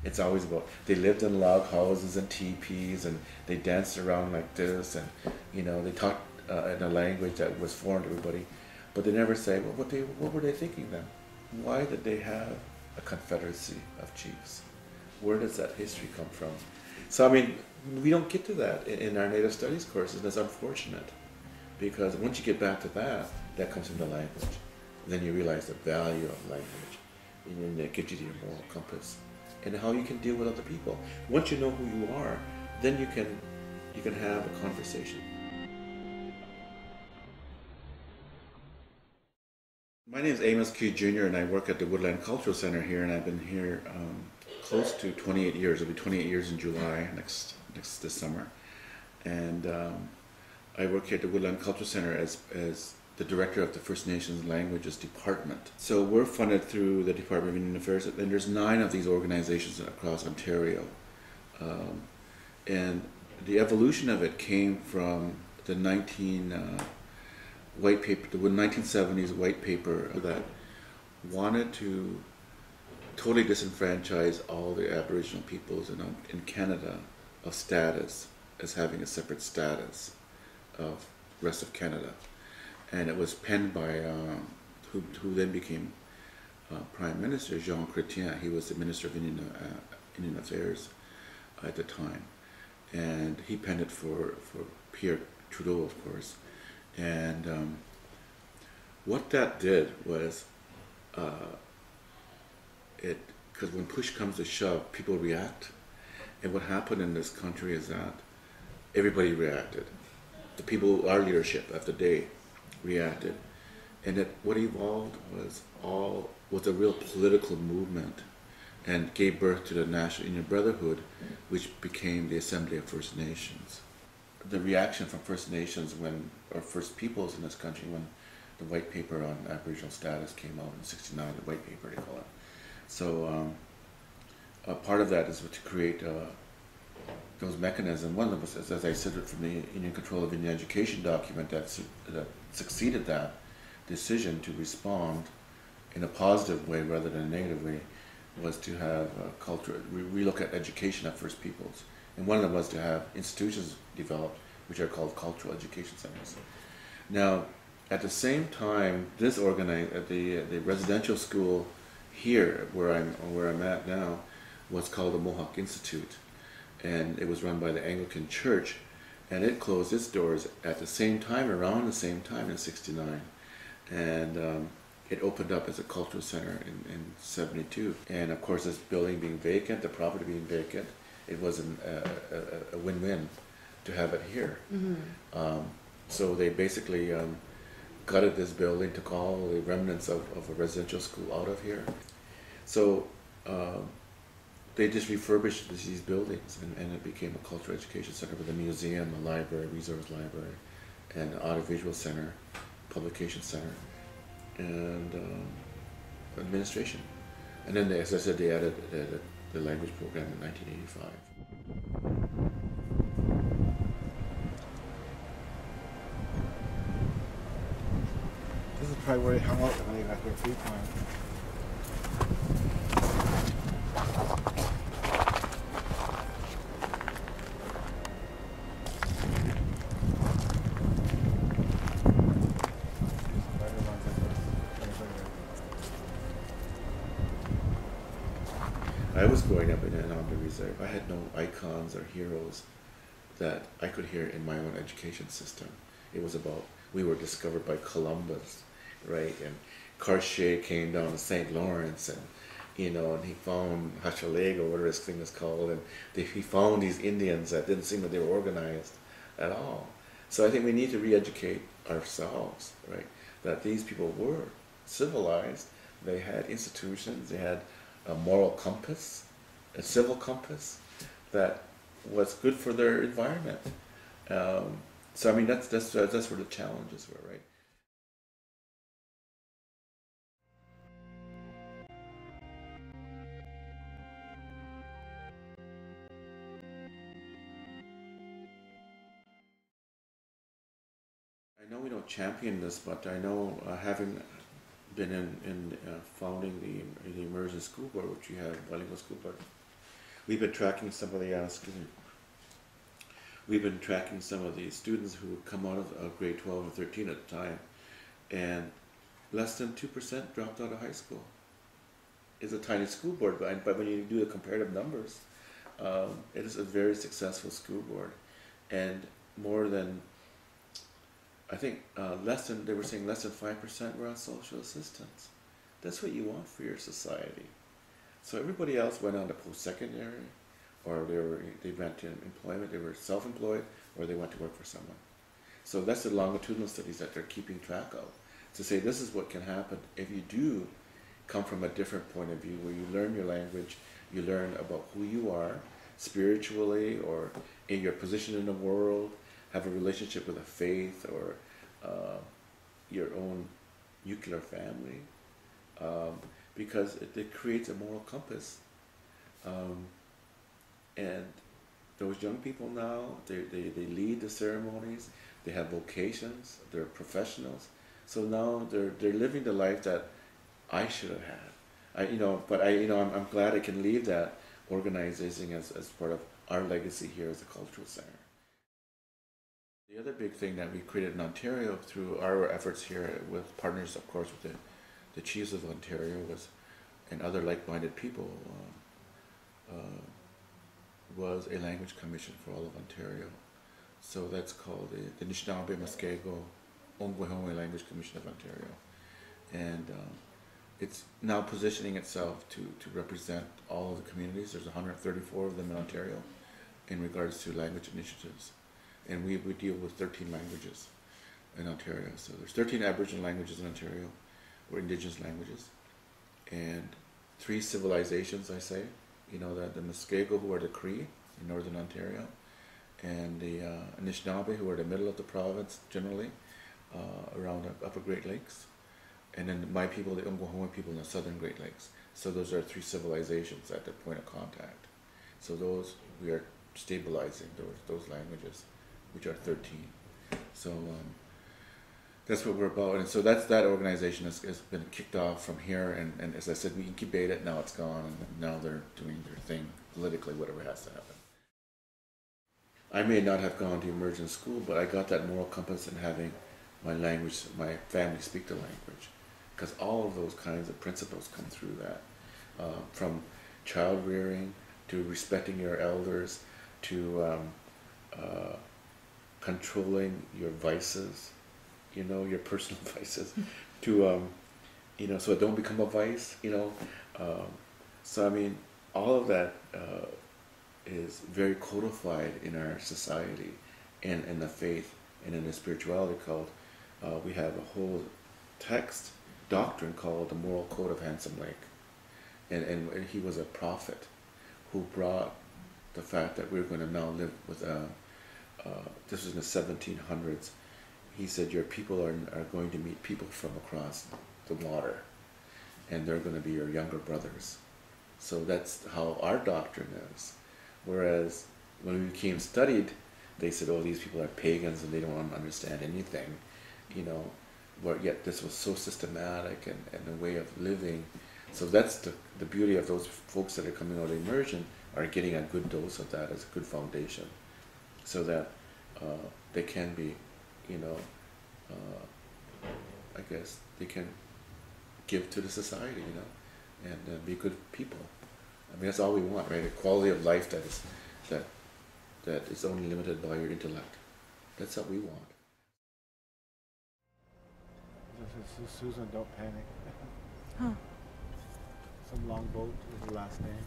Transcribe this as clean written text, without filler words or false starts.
It's always about they lived in log houses and teepees, and they danced around like this, and they talked in a language that was foreign to everybody, but they never say, well, what were they thinking then? Why did they have a confederacy of chiefs? Where does that history come from? So I mean, we don't get to that in our Native Studies courses, and that's unfortunate, because once you get back to that, that comes from the language. Then you realize the value of language, and then it gives you your moral compass and how you can deal with other people. Once you know who you are, then you can have a conversation. My name is Amos Q. Jr. and I work at the Woodland Cultural Centre here, and I've been here close to 28 years. It'll be 28 years in July next this summer, and I work here at the Woodland Cultural Centre as the director of the First Nations Languages Department. So we're funded through the Department of Indian Affairs, and there's 9 of these organizations across Ontario. And the evolution of it came from the 1970s white paper that wanted to totally disenfranchise all the Aboriginal peoples in Canada of status, as having a separate status of rest of Canada. And it was penned by who then became Prime Minister, Jean Chrétien. He was the Minister of Indian Affairs at the time, and he penned it for Pierre Trudeau, of course. And what that did was, because when push comes to shove, people react. And what happened in this country is that everybody reacted. The people, our leadership of the day, reacted, and that what evolved was a real political movement, and gave birth to the National Indian Brotherhood, which became the Assembly of First Nations. The reaction from First Nations or First Peoples in this country, when the white paper on Aboriginal status came out in '69, the white paper they call it. So a part of that is to create those mechanisms. One of them was, as I said, from the Indian Control of Indian Education document that succeeded that decision to respond in a positive way rather than a negative way, was to have relook at education at First Peoples. And one of them was to have institutions developed which are called cultural education centers. Now, at the same time, this organized at the residential school here, where I'm at now, was called the Mohawk Institute, and it was run by the Anglican Church, and it closed its doors at the same time, around the same time in '69, and it opened up as a cultural center in '72. And of course, this building being vacant, the property being vacant, it was a win-win to have it here. Mm-hmm. So they basically gutted this building, took all the remnants of a residential school out of here. So they just refurbished these buildings, and it became a cultural education center with a museum, a library, resource library, and an audiovisual center, publication center, and administration. And then, as I said, they added the language program in 1985. This is probably where they hung out when they got their free time. I was growing up in an Omni Reserve. I had no icons or heroes that I could hear in my own education system. It was about, we were discovered by Columbus, right? And Cartier came down to St. Lawrence, and and he found Hochelaga, whatever this thing is called, and he found these Indians that didn't seem that they were organized at all. So I think we need to re-educate ourselves, right? That these people were civilized, they had institutions, they had a moral compass, a civil compass that was good for their environment. So I mean, that's where the challenges were, right? I know we don't champion this, but I know having been in founding the Immersion School Board, which you have, bilingual school board, we've been tracking some of the excuse me, we've been tracking some of the students who come out of grade 12 or 13 at the time, and less than 2% dropped out of high school. It's a tiny school board, but when you do the comparative numbers, it is a very successful school board, and more than, I think, they were saying less than 5% were on social assistance. That's what you want for your society. So everybody else went on to post-secondary, or they went to employment, they were self-employed, or they went to work for someone. So that's the longitudinal studies that they're keeping track of, to say this is what can happen if you do come from a different point of view, where you learn your language, you learn about who you are spiritually, or in your position in the world, have a relationship with a faith, or your own nuclear family, because it creates a moral compass. And those young people now, they lead the ceremonies, they have vocations, they're professionals. So now they're living the life that I should have had. I'm glad I can leave that organizing as part of our legacy here as a cultural center. The other big thing that we created in Ontario through our efforts here with partners, of course, with the Chiefs of Ontario and other like-minded people, was a language commission for all of Ontario. So that's called the Anishinaabe Muskego Ongwehonwe Language Commission of Ontario. And it's now positioning itself to represent all of the communities. There's 134 of them in Ontario in regards to language initiatives. And we deal with 13 languages in Ontario. So there's 13 Aboriginal languages in Ontario, or indigenous languages, and 3 civilizations, I say. The Muskego, who are the Cree in northern Ontario, and the Anishinaabe, who are the middle of the province generally, around the upper Great Lakes, and then my people, the Ongwehonwe people in the southern Great Lakes. So those are 3 civilizations at the point of contact. So those, we are stabilizing those languages, which are 13. So that's what we're about. And so that organization has been kicked off from here, and as I said, we incubate it, now it's gone, and now they're doing their thing politically, whatever has to happen. I may not have gone to immersion school, but I got that moral compass in having my language, my family speak the language, because all of those kinds of principles come through that, from child rearing to respecting your elders to controlling your vices, your personal vices, to so it don't become a vice, so I mean, all of that is very codified in our society and in the faith and in the spirituality called, we have a whole text doctrine called the Moral Code of Handsome Lake, and he was a prophet who brought the fact that we're going to now live with this was in the 1700s. He said your people are going to meet people from across the water, and they're going to be your younger brothers. So that's how our doctrine is. Whereas when we became studied, they said, oh, these people are pagans and they don't understand anything, but yet this was so systematic and a way of living. So that's the beauty of those folks that are coming out of immersion, are getting a good dose of that as a good foundation, so that they can be, I guess they can give to the society, and be good people. I mean, that's all we want, right? A quality of life that is only limited by your intellect. That's what we want. Susan, don't panic. Huh. Some long boat is the last name.